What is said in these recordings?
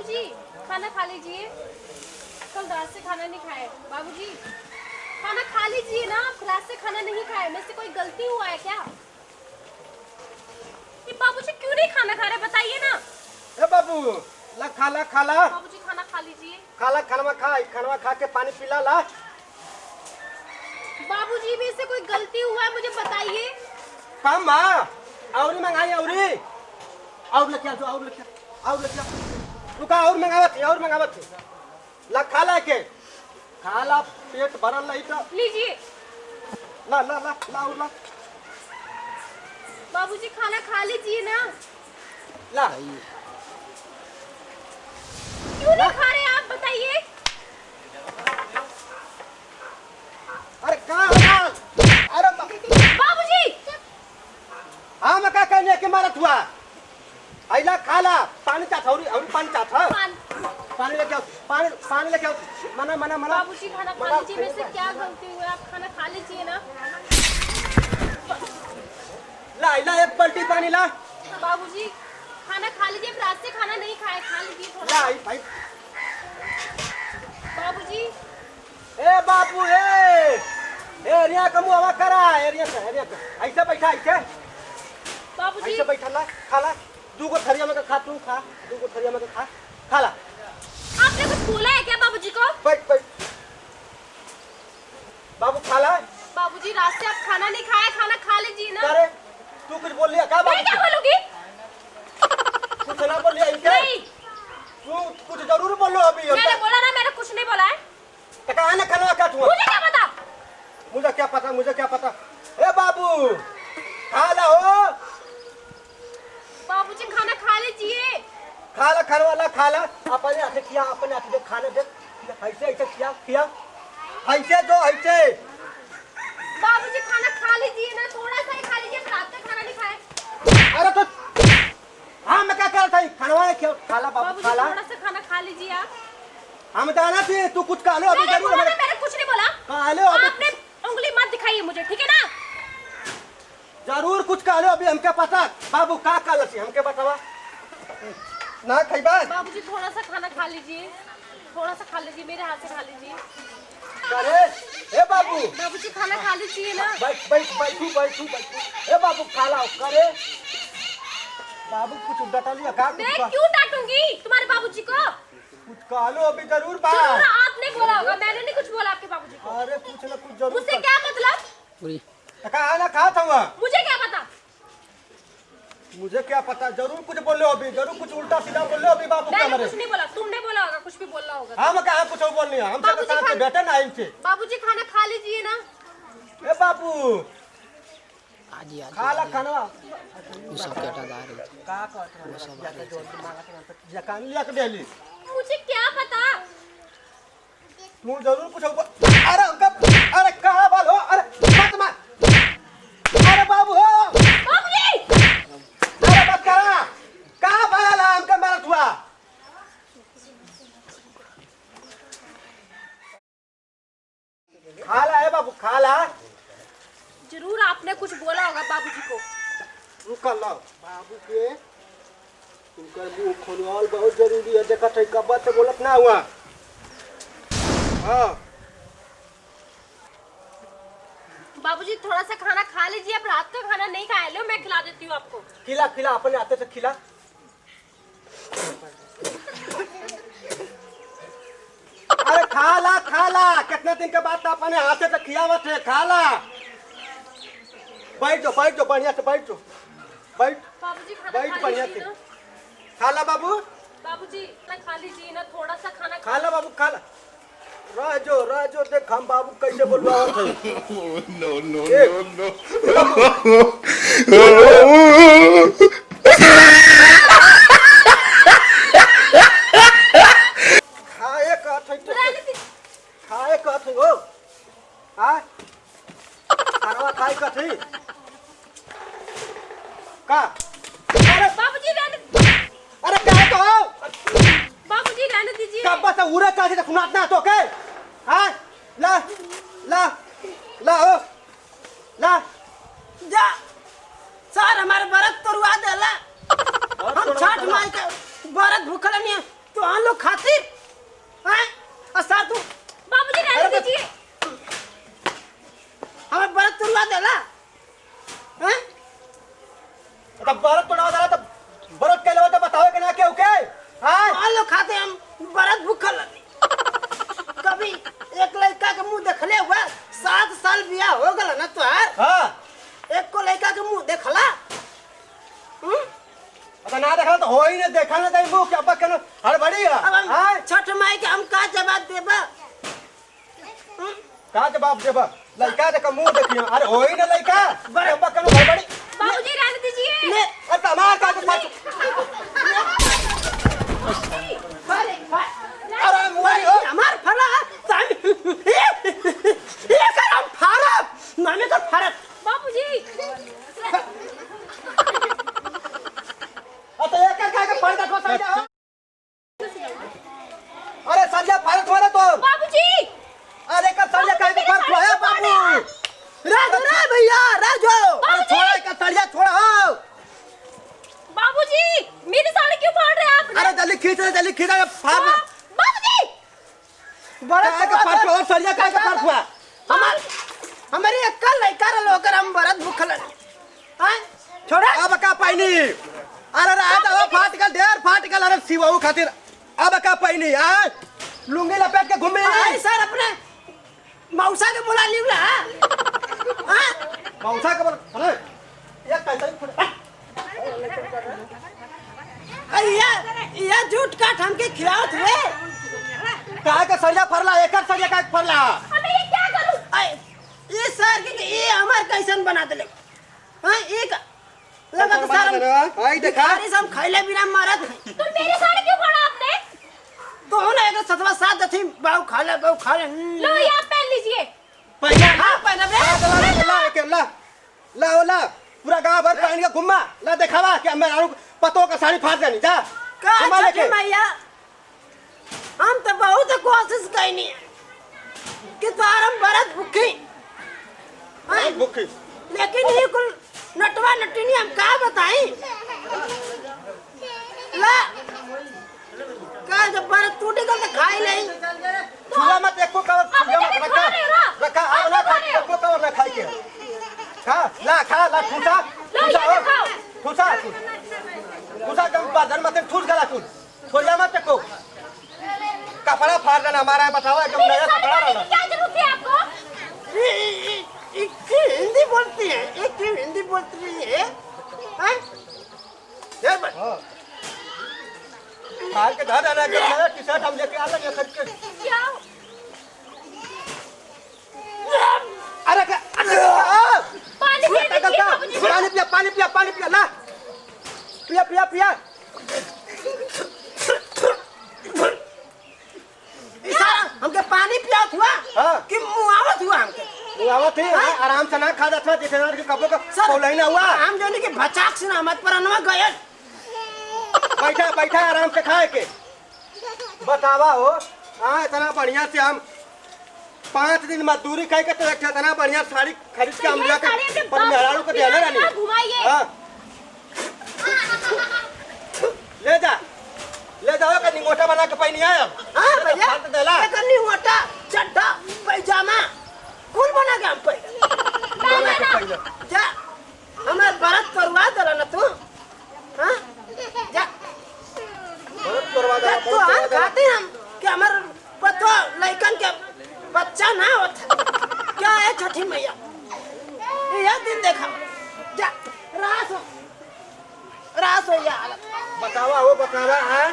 बाबूजी खाना खा लीजिए, कल रात से खाना नहीं खाए। बाबूजी खाना खा लीजिए ना, रात से खाना नहीं खाए, मेरे से कोई गलती हुआ है क्या? ये बाबूजी क्यों नहीं खाना खा रहे बताइए ना। ए बाबू ला खाला खाला बाबूजी खाना खा लीजिए। खाला खाना खा के पानी पिला ला। बाबूजी मेरे से कोई गलती हुआ है मुझे बताइए। काम माँ औरी मंगाई औरी और लेके आओ और लेके रुका और मंगावत ला खाला के खाला पेट भरल नहीं तो लीजिए। ला ला ला ला और ला बाबूजी खाना खा लीजिए ना। ला क्यों नहीं खा रहे आप बताइए। अरे कहाँ अरे बाबूजी हाँ मैं क्या कहने के मारत हुआ आइला खाला पानी चाहता और पानी चाहता पानी लेके आओ पानी लेके आओ मना मना मना बाबूजी खाना खा लीजिए, मेरे से क्या गलती हुई है, आप खाना खा लीजिए ना। ला ला एक पलटी पानी ला। बाबूजी खाना खा लीजिए, रात से खाना नहीं खाए, खा लीजिए थोड़ा। ला भाई बाबूजी ए बाबू एरिया का मुंह हवा करा एरिया का ऐसे बैठा बाबूजी ऐसे बैठा ला खाला दूगो थरिया में खा तू खा दूगो थरिया में खा खाला। आपने कुछ बोला है क्या बाबूजी को? बैठ बाबू खाला। बाबूजी रात से आप खाना नहीं खाया, खाना खा लीजिए ना। अरे तू कुछ बोल लिया क्या? मैं क्या बोलूंगी? कुछ ना बोल लिया इनके नहीं तू कुछ जरूर बोलो अभी मैंने बोला ना, मैंने कुछ नहीं बोला है। कहाँ ना खाना क्या तू मुझे क्या पता? मुझे क्या पता ए बाबू खाला हो बाबूजी खाना खा लीजिए। खाला खाने वाला खाला अपने हाथ किया अपने हाथ दे खाने दे ऐसे किया ऐसे दो ऐसे। बाबूजी खाना खा लीजिए ना, थोड़ा सा ही खा लीजिए, रात का खाना नहीं खाए। अरे तो हाँ मैं क्या कर रहा था खाना क्यों खाला बाबू खाला थोड़ा सा खाना खा लीजिए आप। हम जाना थी तू कुछ खा लो अभी जरूर मैंने कुछ नहीं बोला। खा लो अभी आपने उंगली मत दिखाइए मुझे, ठीक है ना? जरूर कुछ खा लो अभी हमके पता बाबू का काल हमके बतावा ना खैबा। बाबूजी थोड़ा सा खाना खा लीजिए, थोड़ा सा खा लीजिए, मेरे हाथ से खा लीजिए। अरे ए बाबू बाबूजी खाना खा लीजिए ना। बैठू ए बाबू खाला करे बाबू कुछ डटा लिया का मैं क्यों डांटूंगी तुम्हारे बाबूजी को? कुछ खा लो अभी जरूर बा। जरूर आपने बोला होगा, मैंने नहीं कुछ बोला आपके बाबूजी को। अरे कुछ ना कुछ जरूर मुझसे क्या मतलब? कहा ना खा था वहाँ मुझे क्या पता? मुझे क्या पता जरूर कुछ बोले अभी जरूर कुछ उल्टा सीधा बोले अभी बाबू क्या मैंने मरे। कुछ नहीं बोला, तुमने बोला होगा, कुछ भी बोलना होगा। हम कहाँ कुछ बोलनी है हम सब साथ बैठे ना इनसे। बाबूजी खाना खा लीजिए ना। ए बाबू आजी खाला खाना वो सब केटा जा रही थी का वो सब आ रही थी जकान लिया के देली मुझे क्या पता? तू जरूर कुछ अरे अरे कहाँ बाल हो अरे मत मार अरे बाबू हो बाबूजी अरे मत करा कहाँ बाल हमका मारत हुआ। खाला है बाबू खाला जरूर आपने कुछ बोला होगा बाबूजी को। रुका लो बाबू के उनका मुंह खोलवाल बहुत जरूरी है देखा था कब से बोलत ना हुआ। हाँ बाबूजी थोड़ा सा खाना खा लीजिए, अब रात का खाना नहीं खाए, लो मैं खिला देती हूँ आपको। खिला अपने हाथे से खिला। अरे खाला कितने दिन के बाद अपने हाथे से खियावत है खाला। बैठ जाओ बढ़िया से बैठ बाबूजी खाना बैठ खा बढ़िया लीजिए से ना। खाला बाबू बाबूजी खाना खा लीजिए ना, थोड़ा सा खाना खा। खाला बाबू खाला रह जो देख हम बाबू कैसे बोलवावत है। खाए कहत है हो आ खाना खाए कहत है का। बाबूजी अरे क्या तो बाबूजी रहने दीजिए। कब बस उरे का से सुनात ना तो के हां ला ला ला हो ला जा सर हमारे व्रत तोड़वा देला। हम छठ माई के व्रत भूखल नहीं तो लोग खातिर हैं और साथ तू बाबूजी रहने दीजिए। हमें बरत तुलवा देला हैं तब बरत तो ना तो बरत के लेवा तो बताओ कि ना क्यों के हां मान लो खाते हम बरत भूखल कभी एक लड़का के मुंह देखले हुआ 7 साल बियाह हो गला ना तोहार हां एक को लड़का के मुंह देखला अगर ना देखा तो हो ही नहीं देखा ना तो मुंह क्या बकनो हड़बड़ी है अब हम हां छठ माई के हम का जवाब देबा का जवाब देबा लड़का के मुंह देखियो अरे हो ही ना लड़का बड़े बकनो हड़बड़ी बाबूजी रहने दीजिए। ले अरे तमार का के पास अरे अरे मुई हो हमार फला ये कर हम फारब नामे कर फारब बाबूजी अरे एक का पर्दा को समझा अरे संजय भारत वाला तो बाबूजी अरे का संजय का के फर्क है बाबू राजू रे भैया राजू अरे छोड़ा का संजय छोड़ा हो बाबूजी मेरी साड़ी क्यों फाड़ रहे हैं आप? अरे जल्दी खींच फाड़ बाबूजी बरत का के फर्क और संजय का के फर्क हुआ हमारी अक्कल लइका रे लोकर हम बरत भूखल हैं छोड़ा अब का पैनी अरे रात अब फाट गल अरे सिवाऊ खातिर अब का पैनी आ लुंगी लपेट के घूमे आई सर अपने मौसा के बुला लिवला हां मौसा के बोल अरे ये कैसे फुट या झूठ काट हमके खिलावत रे कहा के सरिया फरला एकर सरिया का फरला अबे ये क्या करूं? ये सर के ये हमार कैसन बना देले हां एक लगा तो सारा आई देखा खारी हम खैले बिना मरत तो मेरी साड़ी क्यों फाड़ा आपने? तो हो ना एक सतवा साथ थी बाऊ खा ले लो ये आप पहन लीजिए। पहले हां पहना रे ला पूरा गांव भर पहन के घुमा ला दिखावा कि मैं आरू पतो का साड़ी फाड़ देनी जा का घुमा लेके मैया हम तो बहुत कोशिश कैनी कि तोहार हम बरत भूखी बहुत भूखी लेकिन ये कुल नटवा नटनी हम का बताई ला का जब बरत टूटी गल तो खाई नहीं छुआ मत एको कवर छुआ मत रखा आओ ना खा एको कवर ना खाई के खा ला ठूसा कम बादन मत ठूस गला तू छोड़िया मत को कपड़ा फाड़ देना हमारा बताओ एकदम नया कपड़ा डाला क्या जरूरत है आपको? एक हिंदी बोलती है एक हिंदी बोलती है हैं ये फाड़ के धर देना एकदम नया टी-शर्ट हम लेके आ लेंगे खरीद के क्या? अरे पानी पी लीजिए बाबूजी। पानी पिया ला पिया इशारा हमके पानी पियात हुआ हाँ। कि मुआवत हुआ हमके वो आवत है आराम से ना खा जाता जैसे ना के कपड़ों का पौलाई ना हुआ हम जो नहीं कि भचाक से ना मत पर अनवा गए बैठा आराम से खाए के बतावा हो हाँ इतना बढ़िया से हम 5 दिन मजदूरी कह के तो इतना बढ़िया साड़ी खरीद के हम लेके पर मेहरारू को देना रानी हाँ ले जाओ का निंगोटा बना के पहनी आए अब हां भैया फाड़ देला करनी होता चड्ढा पैजामा कुल बना के हम पहले जा हमार बरत करवा देला ना तू हां जा बहुत करवा दे तो हम खाते हम कि हमार पतो लइकन के बच्चा ना होता क्या है छठी मैया ये दिन देखा जा रास हो या बतावा है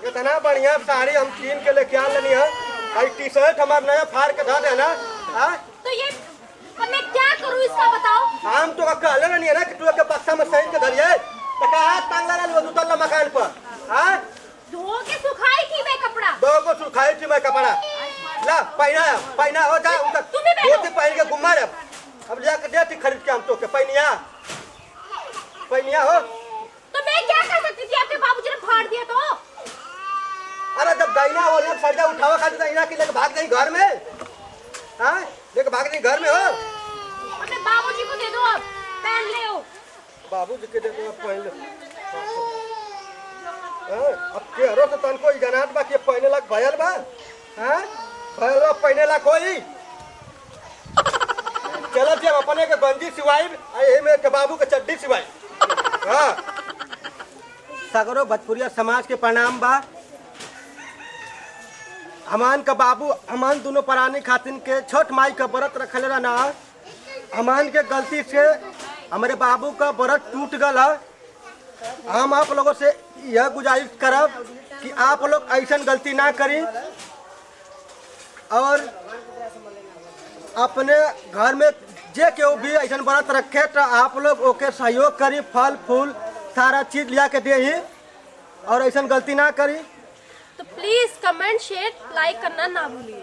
इतना बढ़िया साड़ी हम कीन के लेके आ लेनी है भाई टी-शर्ट हमार नया फाड़ के धा देना हां तो ये अब मैं क्या करूं इसका बताओ? हम तो कहले रहनी है ना कि तू के बक्सा में सही के धरिए त का हाथ टांग लगा लो तल्ला मकान पर हां धो के सुखाई थी मैं कपड़ा। दो को सुखाई थी मैं कपड़ा ला पहना हो जा उनका तुम भी पहनो। धोती पहन के घुमा रे अब जाके देती खरीद के हम तो के पहनिया हो तो मैं क्या कर सकती थी? आपके बाबूजी ने फाड़ दिया तो। अरे जब गईना और जब सरिया उठावा खाती तो इना के लेके भाग जाई घर में हां लेके भाग जाई घर में हो अपने बाबूजी को दे दो अब पहन ले हो। बाबूजी के दे दो पहन ले अब केरो से तनको ई जनात बा के पहने लाख भयल बा हां भयल बा पहने लाख होई चलो जब अपने के गंजी सिवाई ए में के बाबू के चड्डी सिवाई हां सगरो भोजपुरिया समाज के प्रणाम बा हमान का बाबू हमान दोनों प्राणी खातिन के छोट माई का व्रत रखले रहना हमान के गलती से हमारे बाबू का व्रत टूट गल है हम आप लोगों से यह गुजारिश करब कि आप लोग ऐसा गलती ना करी और अपने घर में जे केहू भी ऐसा व्रत रखे तो आप लोग ओके सहयोग करी फल फूल सारा चीज लिया के दे ही और ऐसा गलती ना करी तो प्लीज कमेंट शेयर लाइक करना ना भूलिए।